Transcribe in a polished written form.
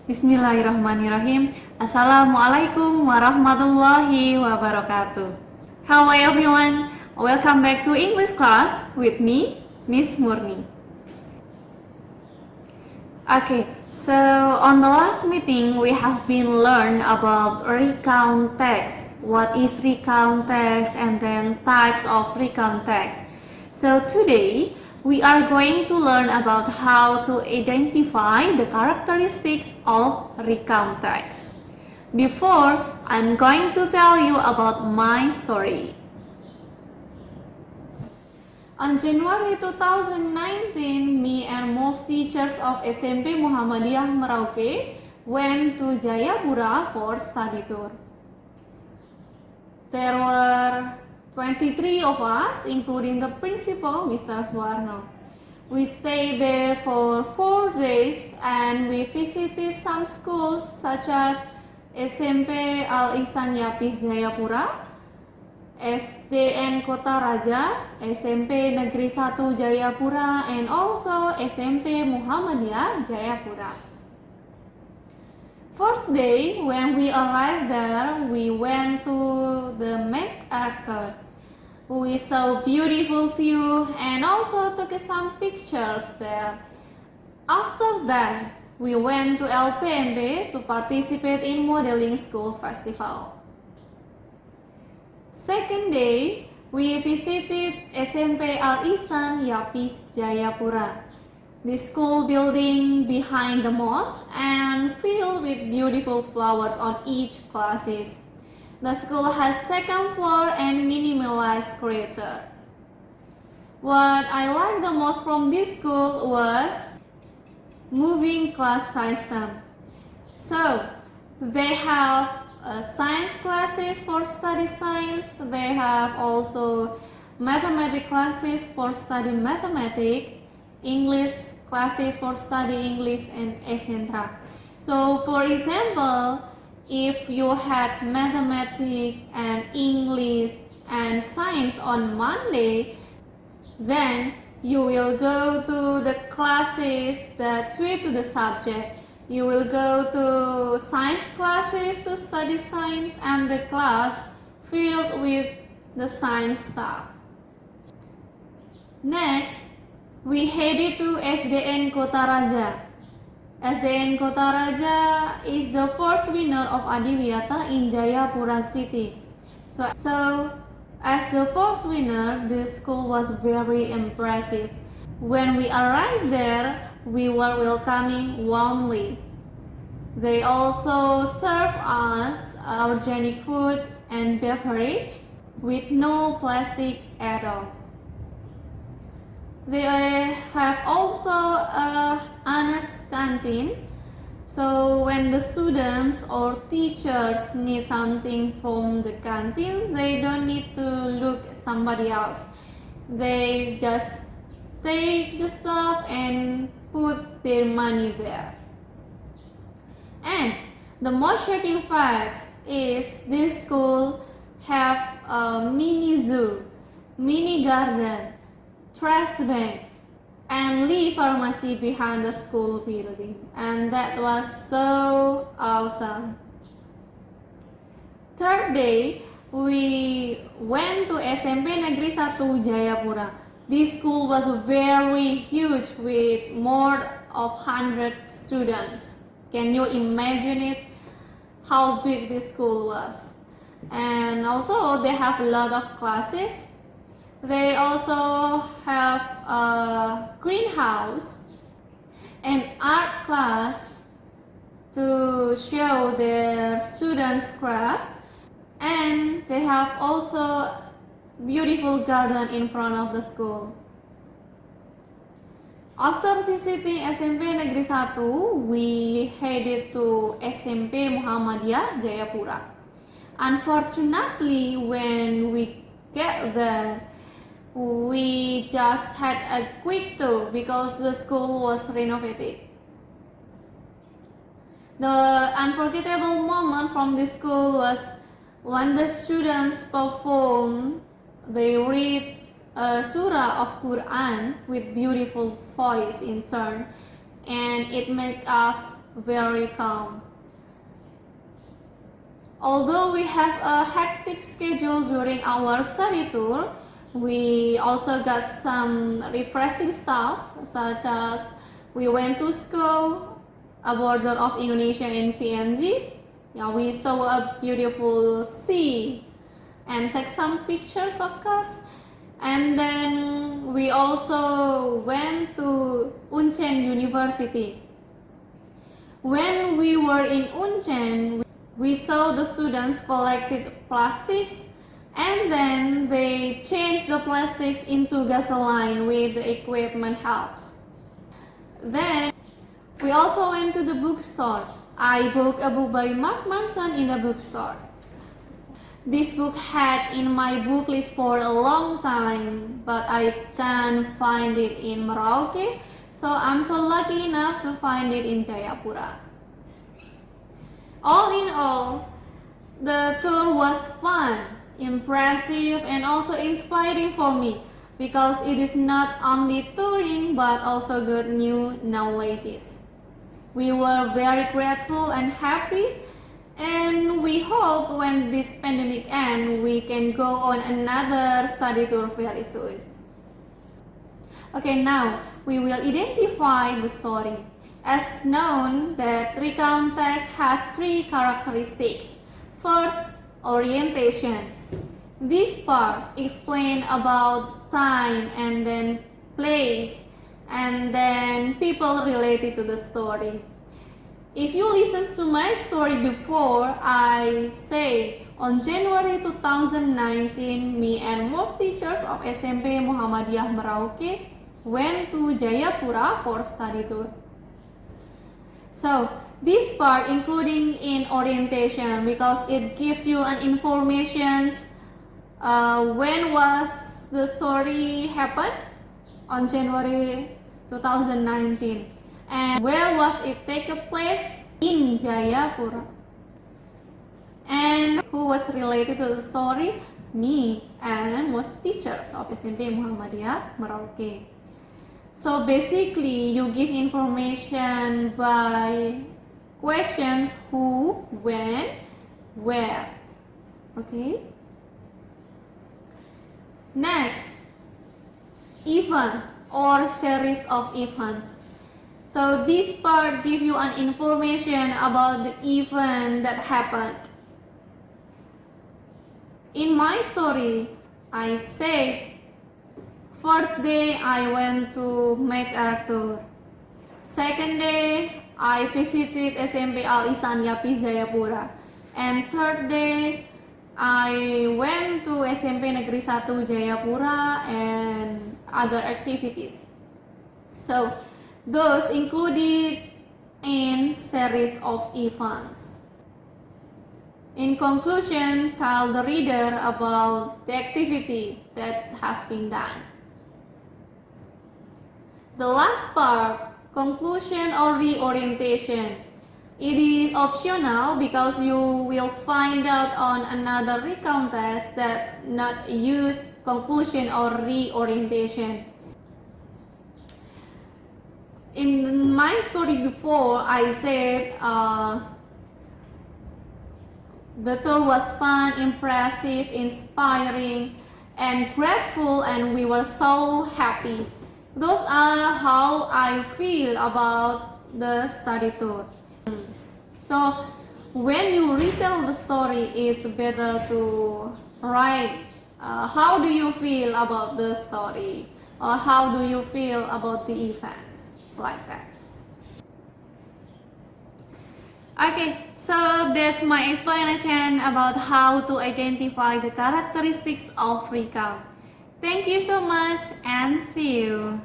Bismillahirrahmanirrahim. Assalamualaikum warahmatullahi wabarakatuh. Hello everyone, welcome back to English class with me, Miss Murni. Okay, so on the last meeting we have been learned about recount text. What is recount text and then types of recount text. So today we are going to learn about how to identify the characteristics of recount text. Before, I'm going to tell you about my story. On January 2019, me and most teachers of SMP Muhammadiyah Merauke went to Jayapura for study tour. There were 23 of us, including the principal, Mr. Suwarno. We stayed there for 4 days and we visited some schools such as SMP Al Ihsan Yapis Jayapura, SDN Kota Raja, SMP Negeri 1 Jayapura, and also SMP Muhammadiyah Jayapura. First day when we arrived there, we went to the MacArthur. We saw beautiful view and also took some pictures there. After that, we went to LPMB to participate in modeling school festival. Second day, we visited SMP Al Ihsan Yapis Jayapura. The school building behind the mosque and filled with beautiful flowers on each classes. The school has second floor and minimalized corridor. What I liked the most from this school was moving class system. So they have science classes for study science. They have also mathematics classes for study mathematics, English classes for study English, and etc. So for example, if you had mathematics and English and science on Monday, then you will go to the classes that suit to the subject. You will go to science classes to study science and the class filled with the science stuff. Next, we headed to SDN Kota Raja. SDN Kota Raja is the first winner of Adiwiyata in Jayapura city. So as the first winner, the school was very impressive. When we arrived there, we were welcoming warmly. They also served us organic food and beverage with no plastic at all. They have also a honest canteen, so when the students or teachers need something from the canteen, they don't need to look at somebody else. They just take the stuff and put their money there. And the most shocking fact is this school have a mini zoo, mini garden, trash bank, and Lee Pharmacy behind the school building, and that was so awesome. Third day, we went to SMP Negeri 1 Jayapura. This school was very huge with more of 100 students. Can you imagine it? How big this school was. And also they have a lot of classes. They also have a greenhouse and art class to show their students craft, and they have also beautiful garden in front of the school. After visiting SMP Negeri 1, we headed to SMP Muhammadiyah Jayapura. Unfortunately, when we get there, we just had a quick tour because the school was renovated. The unforgettable moment from this school was when the students performed. They read a surah of Quran with beautiful voice in turn, and it made us very calm. Although we have a hectic schedule during our study tour, we also got some refreshing stuff, such as we went to school, a border of Indonesia in PNG. Yeah, we saw a beautiful sea and take some pictures, of course. And then we also went to Unchen University. When we were in Unchen, we saw the students collected plastics, and then they changed the plastics into gasoline with the equipment helps. Then we also went to the bookstore. I bought a book by Mark Manson in the bookstore. This book had in my book list for a long time, but I can't find it in Merauke, so I'm so lucky enough to find it in Jayapura. All in all, the tour was fun, impressive, and also inspiring for me, because it is not only touring but also good new knowledges. We were very grateful and happy, and we hope when this pandemic ends, we can go on another study tour very soon. Okay, now we will identify the story. As known that recount text has three characteristics. First, orientation. This part explains about time and then place and then people related to the story. If you listen to my story before, I say on January 2019, me and most teachers of SMP Muhammadiyah Merauke went to Jayapura for study tour. So this part including in orientation, because it gives you an information when was the story happened on January 2019 and where was it take place in Jayapura, and who was related to the story, me and most teachers of SMP Muhammadiyah Merauke. So basically, you give information by questions who, when, where. Okay? Next, events or series of events. So this part gives you an information about the event that happened. In my story, I said, first day I went to MacArthur. Second day I visited SMP Al Ihsan Yapis Jayapura. And third day I went to SMP Negeri 1 Jayapura and other activities. So those included in series of events. In conclusion, tell the reader about the activity that has been done. The last part, conclusion or reorientation. It is optional because you will find out on another recount test that not use conclusion or reorientation. In my story before, I said the tour was fun, impressive, inspiring, and grateful, and we were so happy. Those are how I feel about the study tour. So when you retell the story, it's better to write how do you feel about the story, or how do you feel about the events, like that. Okay, so that's my explanation about how to identify the characteristics of recount. Thank you so much and see you.